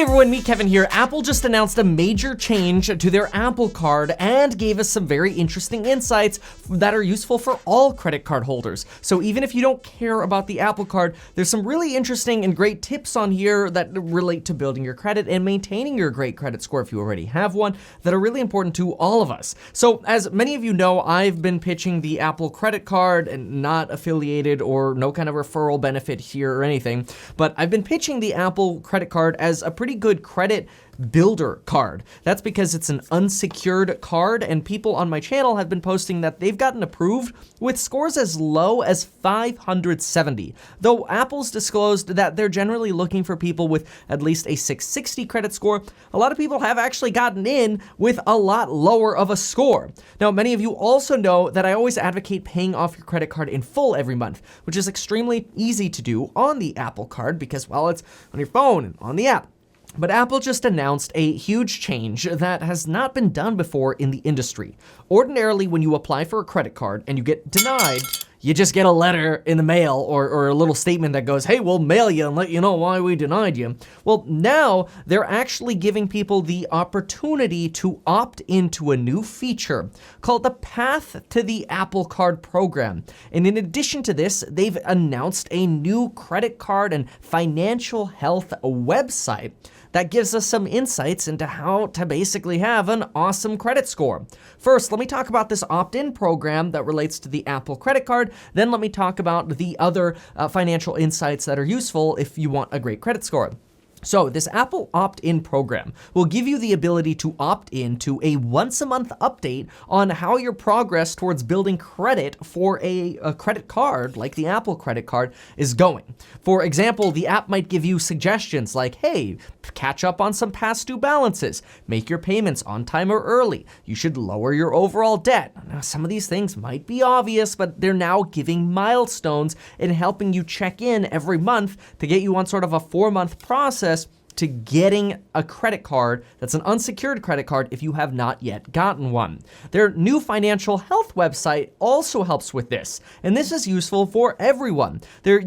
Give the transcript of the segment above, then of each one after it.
everyone, me Kevin here. Apple just announced a major change to their Apple Card and gave us some very interesting insights that are useful for all credit card holders. So even if you don't care about the Apple Card, there's some really interesting and great tips on here that relate to building your credit and maintaining your great credit score if you already have one, that are really important to all of us. So as many of you know, I've been pitching the Apple credit card and not affiliated or no kind of referral benefit here or anything, but I've been pitching the Apple credit card as a pretty good credit builder card. That's because it's an unsecured card, and people on my channel have been posting that they've gotten approved with scores as low as 570. Though Apple's disclosed that they're generally looking for people with at least a 660 credit score, a lot of people have actually gotten in with a lot lower of a score. Now, many of you also know that I always advocate paying off your credit card in full every month, which is extremely easy to do on the Apple Card because, well, it's on your phone and on the app. But Apple just announced a huge change that has not been done before in the industry. Ordinarily, when you apply for a credit card and you get denied, you just get a letter in the mail or a little statement that goes, hey, we'll mail you and let you know why we denied you. Well, now they're actually giving people the opportunity to opt into a new feature called the Path to the Apple Card program. And in addition to this, they've announced a new credit card and financial health website that gives us some insights into how to basically have an awesome credit score. First, let me talk about this opt-in program that relates to the Apple credit card. Then let me talk about the other financial insights that are useful if you want a great credit score. So this Apple opt-in program will give you the ability to opt in to a once-a-month update on how your progress towards building credit for a credit card, like the Apple credit card, is going. For example, the app might give you suggestions like, hey, catch up on some past due balances, make your payments on time or early, you should lower your overall debt. Now, some of these things might be obvious, but they're now giving milestones and helping you check in every month to get you on sort of a 4-month process to getting a credit card that's an unsecured credit card if you have not yet gotten one. Their new financial health website also helps with this, and this is useful for everyone. Their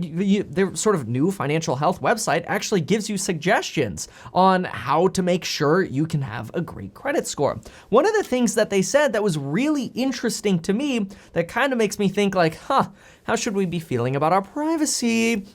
sort of new financial health website actually gives you suggestions on how to make sure you can have a great credit score. One of the things that they said that was really interesting to me that kind of makes me think like, how should we be feeling about our privacy?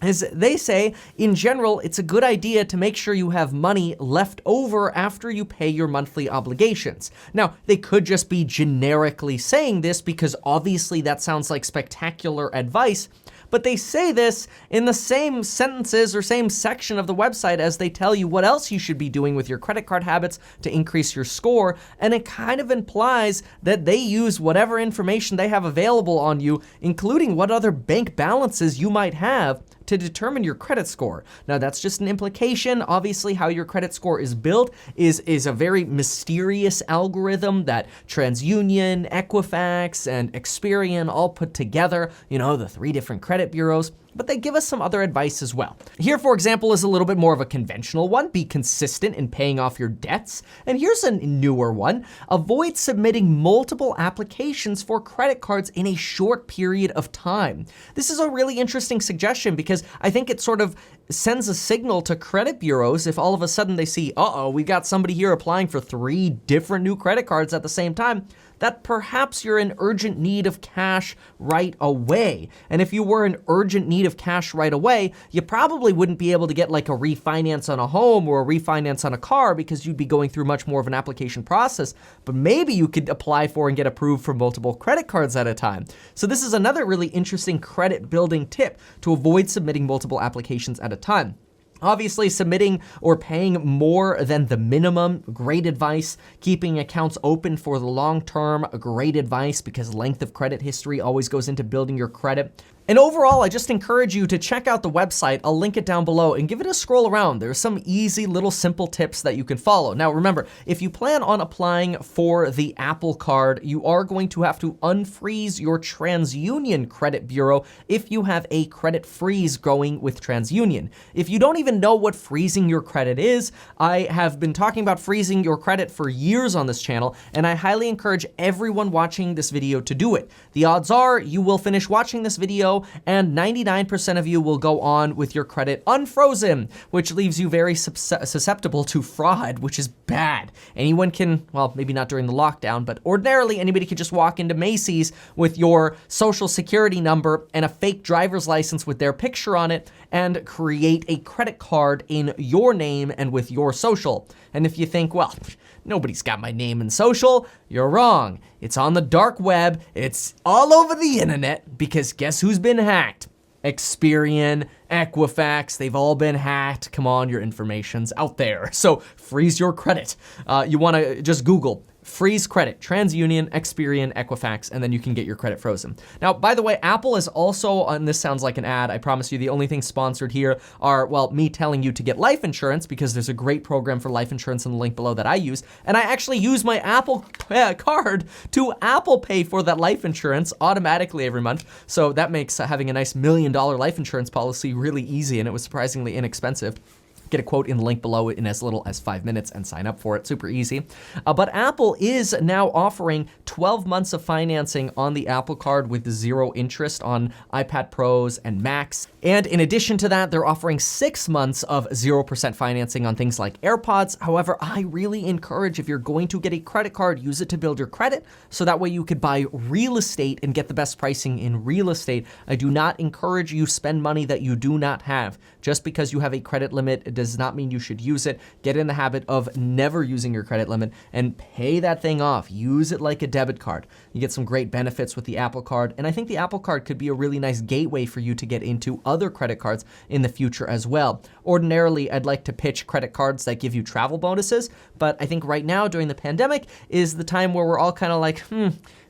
Is they say, in general, it's a good idea to make sure you have money left over after you pay your monthly obligations. Now, they could just be generically saying this because obviously that sounds like spectacular advice, but they say this in the same sentences or same section of the website as they tell you what else you should be doing with your credit card habits to increase your score, and it kind of implies that they use whatever information they have available on you, including what other bank balances you might have, to determine your credit score. Now, that's just an implication. Obviously, how your credit score is built is a very mysterious algorithm that TransUnion, Equifax, and Experian all put together, the 3 different credit bureaus, but they give us some other advice as well. Here, for example, is a little bit more of a conventional one. Be consistent in paying off your debts. And here's a newer one. Avoid submitting multiple applications for credit cards in a short period of time. This is a really interesting suggestion because I think it sort of sends a signal to credit bureaus if all of a sudden they see, we got somebody here applying for 3 different new credit cards at the same time, that perhaps you're in urgent need of cash right away. And if you were in urgent need of cash right away, you probably wouldn't be able to get like a refinance on a home or a refinance on a car because you'd be going through much more of an application process, but maybe you could apply for and get approved for multiple credit cards at a time. So this is another really interesting credit building tip to avoid submitting multiple applications at a time. Obviously, submitting or paying more than the minimum, great advice. Keeping accounts open for the long term, great advice because length of credit history always goes into building your credit. And overall, I just encourage you to check out the website. I'll link it down below and give it a scroll around. There's some easy little simple tips that you can follow. Now remember, if you plan on applying for the Apple Card, you are going to have to unfreeze your TransUnion credit bureau if you have a credit freeze going with TransUnion. If you don't even know what freezing your credit is, I have been talking about freezing your credit for years on this channel, and I highly encourage everyone watching this video to do it. The odds are you will finish watching this video so, and 99% of you will go on with your credit unfrozen, which leaves you very susceptible to fraud, which is bad. Anyone can, well, maybe not during the lockdown, but ordinarily anybody could just walk into Macy's with your social security number and a fake driver's license with their picture on it and create a credit card in your name and with your social. And if you think, well, nobody's got my name and social, you're wrong. It's on the dark web. It's all over the internet, because guess who's been hacked? Experian, Equifax, they've all been hacked. Come on, your information's out there. So freeze your credit. You wanna just Google freeze credit, TransUnion, Experian, Equifax, and then you can get your credit frozen. Now, by the way, Apple is also, and this sounds like an ad, I promise you, the only things sponsored here are, well, me telling you to get life insurance, because there's a great program for life insurance in the link below that I use, and I actually use my Apple card to Apple Pay for that life insurance automatically every month, so that makes having a nice $1 million life insurance policy really easy, and it was surprisingly inexpensive. Get a quote in the link below in as little as 5 minutes and sign up for it. Super easy. But Apple is now offering 12 months of financing on the Apple Card with 0 interest on iPad Pros and Macs. And in addition to that, they're offering 6 months of 0% financing on things like AirPods. However, I really encourage, if you're going to get a credit card, use it to build your credit, so that way you could buy real estate and get the best pricing in real estate. I do not encourage you spend money that you do not have. Just because you have a credit limit, it does not mean you should use it. Get in the habit of never using your credit limit and pay that thing off. Use it like a debit card. You get some great benefits with the Apple Card, and I think the Apple Card could be a really nice gateway for you to get into other credit cards in the future as well. Ordinarily, I'd like to pitch credit cards that give you travel bonuses, but I think right now during the pandemic is the time where we're all kind of like,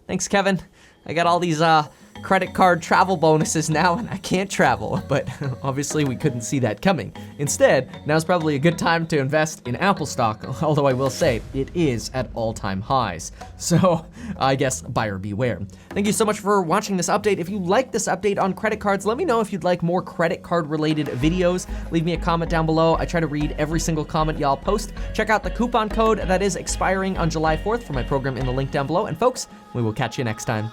thanks, Kevin. I got all these credit card travel bonuses now and I can't travel, but obviously we couldn't see that coming. Instead, now's probably a good time to invest in Apple stock, although I will say it is at all-time highs. So I guess buyer beware. Thank you so much for watching this update. If you like this update on credit cards, let me know if you'd like more credit card related videos. Leave me a comment down below. I try to read every single comment y'all post. Check out the coupon code that is expiring on July 4th for my program in the link down below. And folks, we will catch you next time.